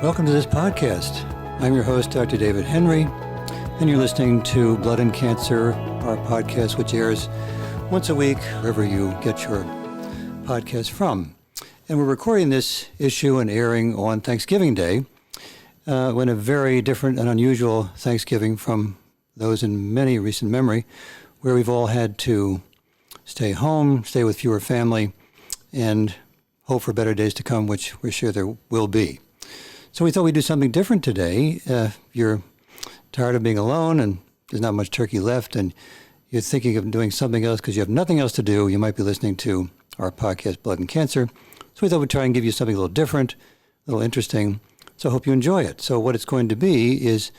Welcome to this podcast. I'm your host, Dr. David Henry, and you're listening to Blood and Cancer, our podcast, which airs once a week, wherever you get your podcast from. And we're recording this issue and airing on Thanksgiving Day, when a very different and unusual Thanksgiving from those in many recent memory, where we've all had to stay home, stay with fewer family, and hope for better days to come, which we're sure there will be. So we thought we'd do something different today. If you're tired of being alone and there's not much turkey left and you're thinking of doing something else because you have nothing else to do, you might be listening to our podcast, Blood and Cancer. So we thought we'd try and give you something a little different, a little interesting. So I hope you enjoy it. So what it's going to be is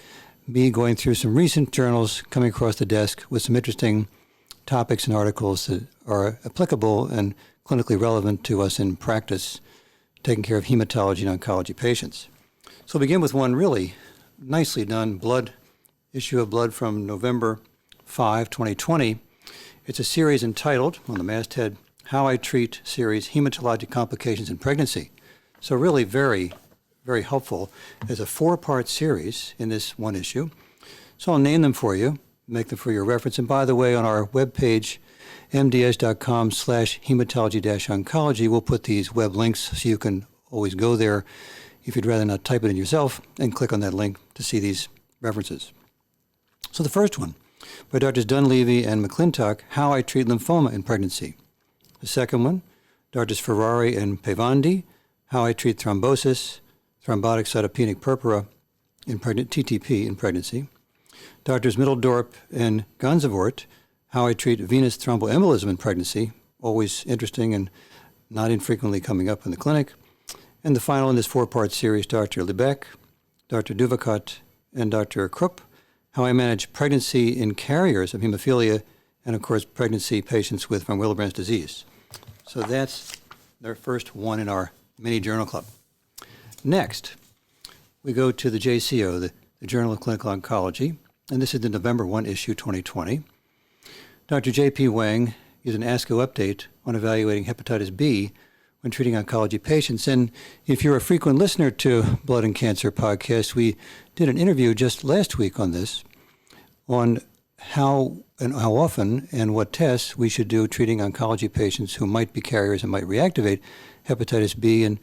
me going through some recent journals coming across the desk with some interesting topics and articles that are applicable and clinically relevant to us in practice, taking care of hematology and oncology patients. So we'll begin with one really nicely done issue of Blood from November 5, 2020. It's a series entitled, on the masthead, How I Treat Series Hematologic Complications in Pregnancy. So really very, very helpful. There's a 4-part series in this one issue. So I'll name them for you, make them for your reference. And by the way, on our webpage, mdedge.com/hematology-oncology, we'll put these web links so you can always go there if you'd rather not type it in yourself and click on that link to see these references. So the first one, by Drs. Dunleavy and McClintock, How I Treat Lymphoma in Pregnancy. The second one, Drs. Ferrari and Pavandi, How I Treat Thrombosis, Thrombotic Cytopenic Purpura in TTP in Pregnancy. Drs. Middledorp and Gansevoort, How I Treat Venous Thromboembolism in Pregnancy, always interesting and not infrequently coming up in the clinic. And the final in this 4-part series, Dr. Liebeck, Dr. Duvakot, and Dr. Krupp, How I Manage Pregnancy in Carriers of Hemophilia, and of course, pregnancy patients with von Willebrand's disease. So that's their first one in our mini journal club. Next, we go to the JCO, the Journal of Clinical Oncology, and this is the November 1 issue 2020. Dr. J.P. Wang gives an Asco update on evaluating hepatitis B when treating oncology patients. And if you're a frequent listener to Blood and Cancer podcast, we did an interview just last week on this, on how often and what tests we should do treating oncology patients who might be carriers and might reactivate hepatitis B. And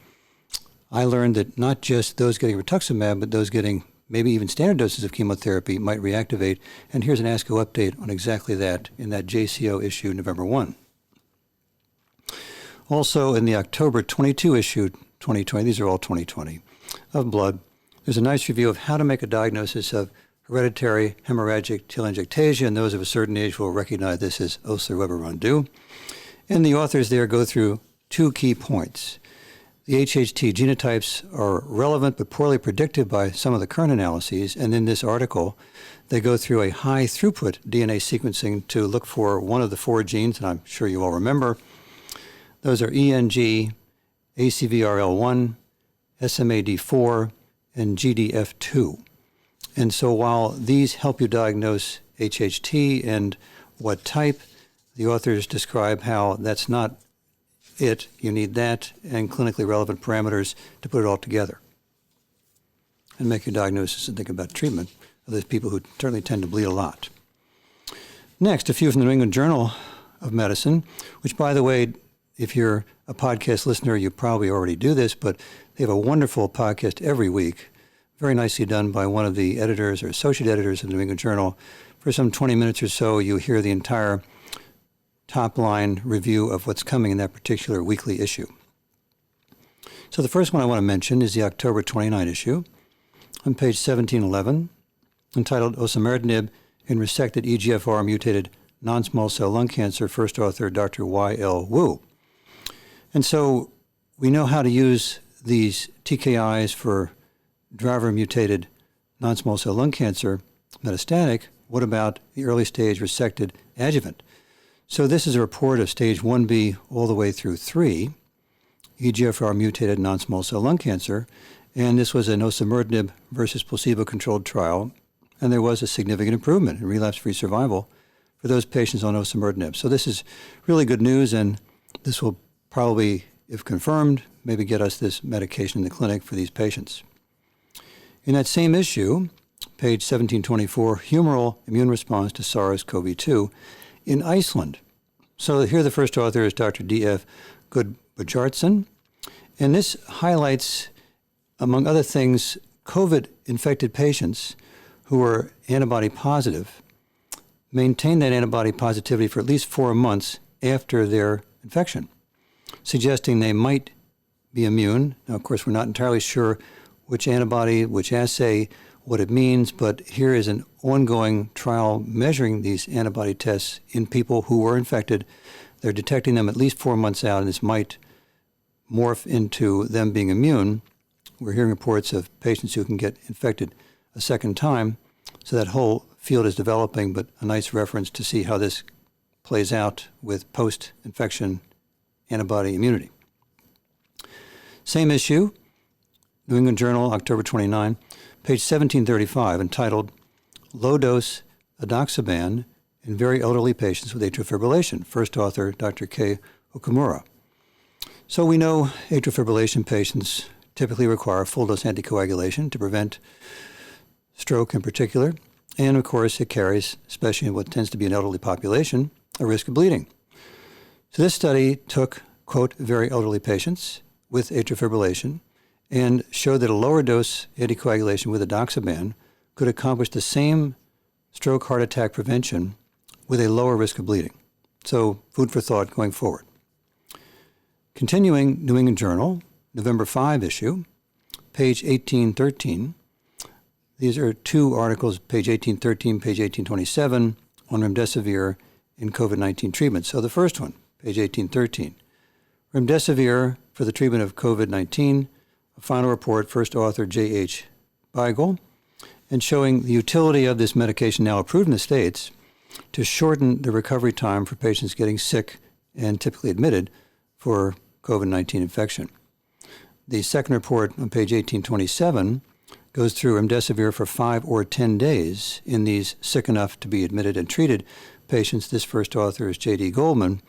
I learned that not just those getting rituximab, but those getting maybe even standard doses of chemotherapy might reactivate. And here's an ASCO update on exactly that in that JCO issue, November 1. Also, in the October 22 issue, 2020, these are all 2020, of Blood, there's a nice review of how to make a diagnosis of hereditary hemorrhagic telangiectasia, and those of a certain age will recognize this as Osler-Weber-Rondeau. And the authors there go through 2 key points. The HHT genotypes are relevant but poorly predicted by some of the current analyses, and in this article, they go through a high-throughput DNA sequencing to look for one of the 4 genes, and I'm sure you all remember. Those are ENG, ACVRL1, SMAD4, and GDF2. And so while these help you diagnose HHT and what type, the authors describe how that's not it. You need that and clinically relevant parameters to put it all together and make your diagnosis and think about treatment of those people who certainly tend to bleed a lot. Next, a few from the New England Journal of Medicine, which, by the way, if you're a podcast listener, you probably already do this, but they have a wonderful podcast every week, very nicely done by one of the editors or associate editors of the New England Journal. For some 20 minutes or so, you hear the entire top-line review of what's coming in that particular weekly issue. So the first one I want to mention is the October 29 issue on page 1711, entitled Osimertinib in Resected EGFR-Mutated Non-Small Cell Lung Cancer, first author Dr. Y.L. Wu. And so we know how to use these TKIs for driver-mutated non-small cell lung cancer metastatic. What about the early stage resected adjuvant? So this is a report of stage 1B all the way through 3, EGFR-mutated non-small cell lung cancer, and this was an osimertinib versus placebo-controlled trial, and there was a significant improvement in relapse-free survival for those patients on osimertinib. So this is really good news, and this will probably, if confirmed, maybe get us this medication in the clinic for these patients. In that same issue, page 1724, humoral immune response to SARS-CoV-2 in Iceland. So here the first author is Dr. D.F. Gudbjartsson, and this highlights, among other things, COVID-infected patients who were antibody positive maintained that antibody positivity for at least 4 months after their infection, suggesting they might be immune. Now, of course, we're not entirely sure which antibody, which assay, what it means, but here is an ongoing trial measuring these antibody tests in people who were infected. They're detecting them at least 4 months out, and this might morph into them being immune. We're hearing reports of patients who can get infected a second time, so that whole field is developing, but a nice reference to see how this plays out with post-infection antibody immunity. Same issue, New England Journal, October 29, page 1735, entitled Low-Dose Adoxaband in Very Elderly Patients with Atrial Fibrillation. First author, Dr. K. Okamura. So we know atrial fibrillation patients typically require full-dose anticoagulation to prevent stroke in particular. And, of course, it carries, especially in what tends to be an elderly population, a risk of bleeding. So this study took, quote, very elderly patients with atrial fibrillation and showed that a lower dose anticoagulation with Adoxaband could accomplish the same stroke heart attack prevention with a lower risk of bleeding. So food for thought going forward. Continuing New England Journal, November 5 issue, page 1813. These are two articles, page 1813, page 1827, on remdesivir in COVID-19 treatment. So the first one, page 1813. Remdesivir for the treatment of COVID-19, a final report, first author J.H. Beigel, and showing the utility of this medication now approved in the States to shorten the recovery time for patients getting sick and typically admitted for COVID-19 infection. The second report on page 1827 goes through remdesivir for 5 or 10 days in these sick enough to be admitted and treated patients. This first author is J.D. Goldman,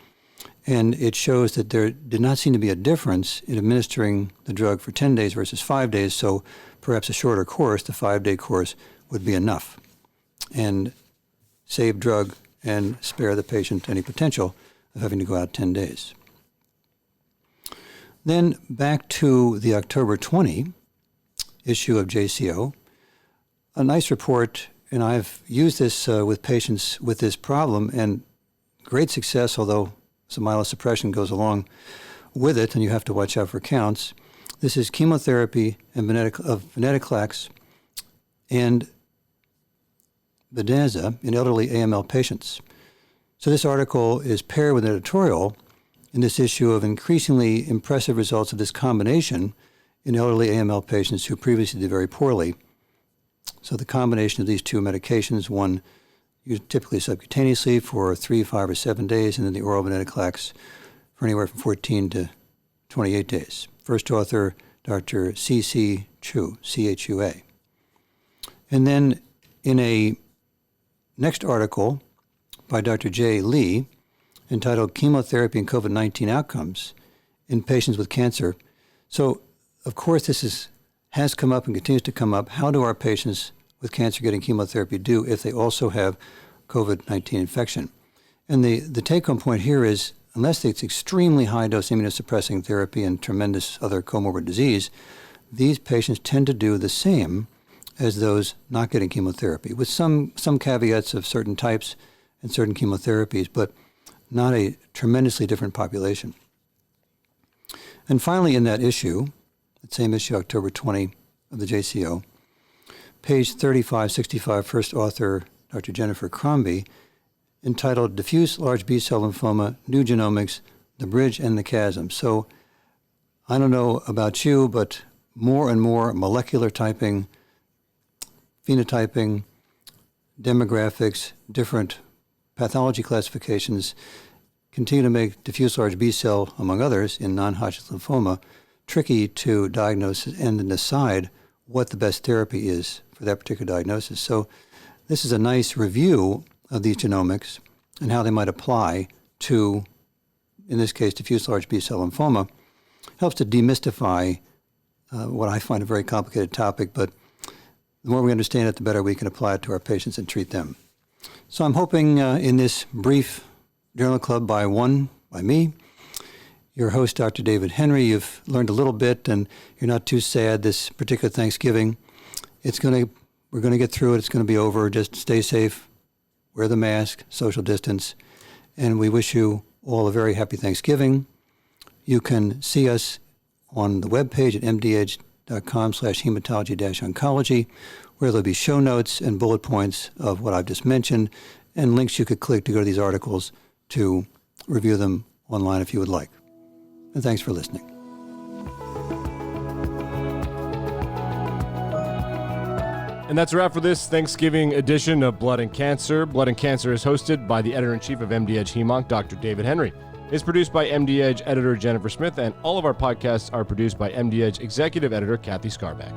and it shows that there did not seem to be a difference in administering the drug for 10 days versus 5 days, so perhaps a shorter course, the 5-day course, would be enough and save drug and spare the patient any potential of having to go out 10 days. Then back to the October 20 issue of JCO, a nice report, and I've used this with patients with this problem, and great success, although some myelosuppression goes along with it, and you have to watch out for counts. This is chemotherapy and Venetoclax and Bodasa in elderly AML patients. So this article is paired with an editorial in this issue of increasingly impressive results of this combination in elderly AML patients who previously did very poorly. So the combination of these two medications, one used typically subcutaneously for 3, 5, or 7 days, and then the oral Venetoclax for anywhere from 14 to 28 days. First author, Dr. C.C. Chu, C-H-U-A. And then in a next article by Dr. J. Lee, entitled Chemotherapy and COVID-19 Outcomes in Patients with Cancer. So, of course, this has come up and continues to come up. How do our patients with cancer getting chemotherapy do if they also have COVID-19 infection? And the take-home point here is, unless it's extremely high-dose immunosuppressing therapy and tremendous other comorbid disease, these patients tend to do the same as those not getting chemotherapy, with some caveats of certain types and certain chemotherapies, but not a tremendously different population. And finally, in that issue, that same issue, October 20 of the JCO, page 3565, first author, Dr. Jennifer Crombie, entitled Diffuse Large B-Cell Lymphoma, New Genomics, the Bridge and the Chasm. So I don't know about you, but more and more molecular typing, phenotyping, demographics, different pathology classifications continue to make diffuse large B-cell, among others, in non-Hodgkin's lymphoma, tricky to diagnose and then decide what the best therapy is for that particular diagnosis. So this is a nice review of these genomics and how they might apply to, in this case, diffuse large B-cell lymphoma. Helps to demystify what I find a very complicated topic, but the more we understand it, the better we can apply it to our patients and treat them. So I'm hoping in this brief Journal Club by me, your host, Dr. David Henry, you've learned a little bit and you're not too sad this particular Thanksgiving. We're going to get through it. It's going to be over. Just stay safe, wear the mask, social distance, and we wish you all a very happy Thanksgiving. You can see us on the webpage at mdedge.com/hematology-oncology, where there'll be show notes and bullet points of what I've just mentioned, and links you could click to go to these articles to review them online if you would like. And thanks for listening. And that's a wrap for this Thanksgiving edition of Blood and Cancer. Blood and Cancer is hosted by the editor-in-chief of MDedge HemOnc, Dr. David Henry. It's produced by MDedge editor Jennifer Smith, and all of our podcasts are produced by MDedge executive editor Kathy Skarback.